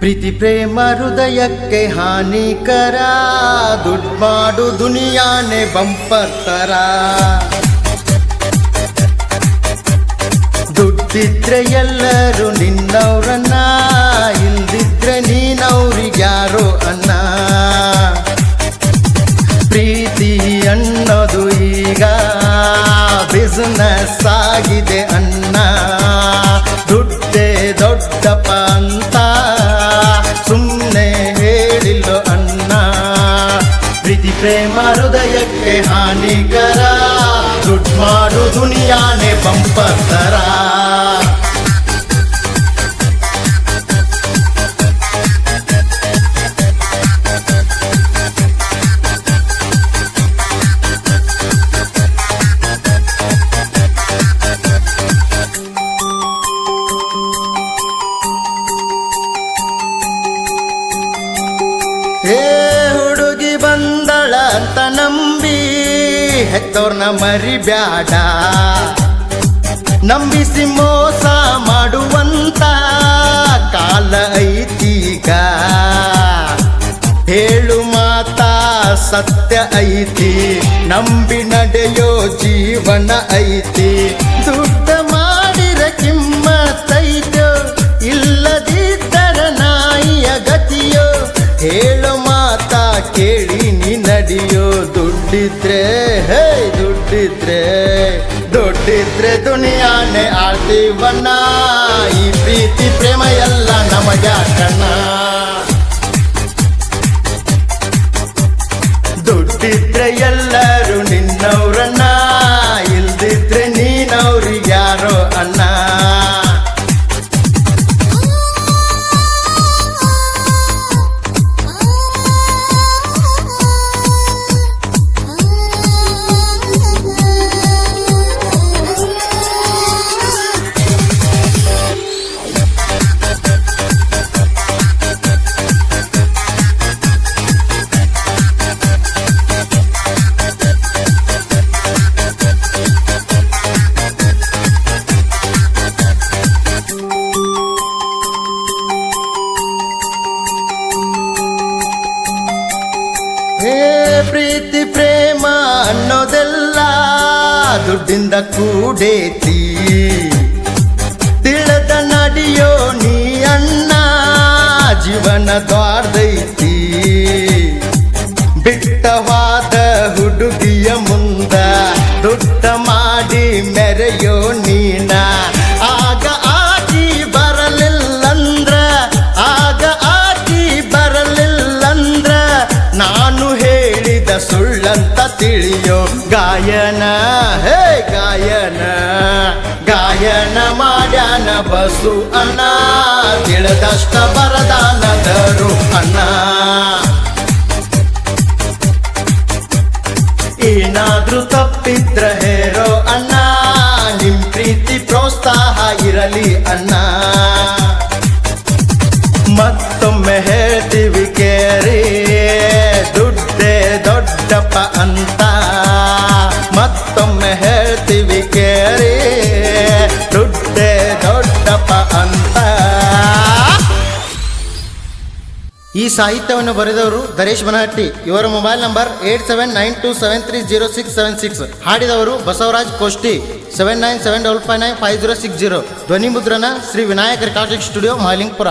ಪ್ರೀತಿ ಪ್ರೇಮ ಹೃದಯಕ್ಕೆ ಹಾನಿಕರ, ದುಡ್ಡು ಮಾಡು ದುನಿಯಾನೆ ಬಂಪರ್ ತರ. ದುಡ್ಡಿದ್ರೆ ಎಲ್ಲರೂ ನಿನ್ನವ್ರನ್ನ, ಇಲ್ದಿದ್ರೆ ನೀನವ್ರಿಗ್ಯಾರೋ ಅನ್ನ. ಪ್ರೀತಿ ಅನ್ನೋದು ಈಗ ಬಿಸ್ನೆಸ್ ಆಗಿದೆ ಅನ್ನ. ದುಡ್ಡೇ ದೊಡ್ಡಪ್ಪ ಅಂತ ಸುಮ್ಮನೆ ಹೇಳಿಲ್ಲೋ ಅನ್ನ. ಪ್ರೀತಿ ಪ್ರೇಮ ಹೃದಯಕ್ಕೆ ಹಾನಿಕರ, ದುಡ್ಡು ಮಾಡು ದುನಿಯಾನೆ ಬಂಪರ್ ತರ. ಹುಡುಗಿ ಬಂದಳ ಅಂತ ನಂಬಿ ಹೆತ್ತೋರ್ನ ಮರಿಬ್ಯಾಡ. ನಂಬಿಸಿ ಮೋಸ ಮಾಡುವಂತ ಕಾಲ ಐತೀಗ. ಹೇಳು ಮಾತಾ ಸತ್ಯ ಐತಿ, ನಂಬಿ ನಡೆಯೋ ಜೀವನ ಐತಿ. ದುಡ್ಡ ಮಾಡಿರ ಕಿಮ್ಮತ್ತೈತೋ, ಇಲ್ಲದಿದ್ದರ ನಾಯಿಯ ಗತಿಯೋ. ಹೇಳೋ ಮಾತಾ ಕೇಳಿ ನೀ ನಡಿಯೋ. ದುಡ್ಡಿದ್ರೆ ಹೇ ದುಡ್ಡಿದ್ರೆ ದುನಿಯಾನೆ ಆಳ್ತೀವಣ್ಣ. ಈ ಪ್ರೀತಿ ಪ್ರೇಮ ಎಲ್ಲ ನಮಗ್ಯಾಕಣ್ಣ. ದುಡ್ಡಿದ್ರೆ ಎಲ್ಲರೂ ನಿನ್ನವ್ರನ್ನ, ಇಲ್ದಿದ್ರೆ ನೀನವ್ರಿಗ್ಯಾರೋ ಅನ್ನ. ಪ್ರೀತಿ ಪ್ರೇಮ ಅನ್ನೋದೆಲ್ಲ ದುಡ್ಡಿಂದ ಕೂಡೇತಿ. ತಿಳಿದ ನಡಿಯೋ ನೀ ಅಣ್ಣ, ಜೀವನ ದ್ವಾರದೈತಿ. ಬಿಟ್ಟವಾದ ಹುಡುಗಿಯ ಮುಂದ ದುಡ್ಡ ಮಾಡಿ ಮೆರೆಯೋ ನೀನ. ಆಗ ಆಕಿ ಬರಲಿಲ್ಲಂದ್ರ, ನಾನು ಹೇಳಿದ ಸುಳ್ಳಂತ ತಿಳಿಯೋ. ಗಾಯನ ಗಾಯನ ಮಾಡ್ಯಾನ ಬಸು ಅಣ್ಣ, ತಿಳಿದಷ್ಟ ಬರದಾನದರು ಅಣ್ಣ. ಏನಾದ್ರೂ ತಪ್ಪಿದ್ರ ಹೇರೋ ಅಣ್ಣ, ನಿಮ್ ಪ್ರೀತಿ ಪ್ರೋತ್ಸಾಹ ಇರಲಿ ಅಣ್ಣ. ಮತ್ತೊಮ್ಮೆ ಹೇಳ್ತೀವಿ ಕೇರಿ, ದುಡ್ಡೇ ದೊಡ್ಡಪ್ಪ ಅಂತ. ಮತ್ತೊಮ್ಮೆ ಹೇಳ್ತೀವಿ ಕೇರಿ, ದುಡ್ಡೇ ದೊಡ್ಡಪ್ಪ ಅಂತ. ಈ ಸಾಹಿತ್ಯವನ್ನು ಬರೆದವರು ಧರೇಶ್ ಬನಹಟ್ಟಿ. ಇವರ ಮೊಬೈಲ್ ನಂಬರ್ 8792730676. ಹಾಡಿದವರು ಬಸವರಾಜ್ ಕೋಷ್ಟಿ. 7975595060. ಧ್ವನಿ ಮುದ್ರಣ ಶ್ರೀ ವಿನಾಯಕ ರೆಕಾರ್ಡಿಂಗ್ ಸ್ಟುಡಿಯೋ, ಮಾಲಿಂಗ್ಪುರ.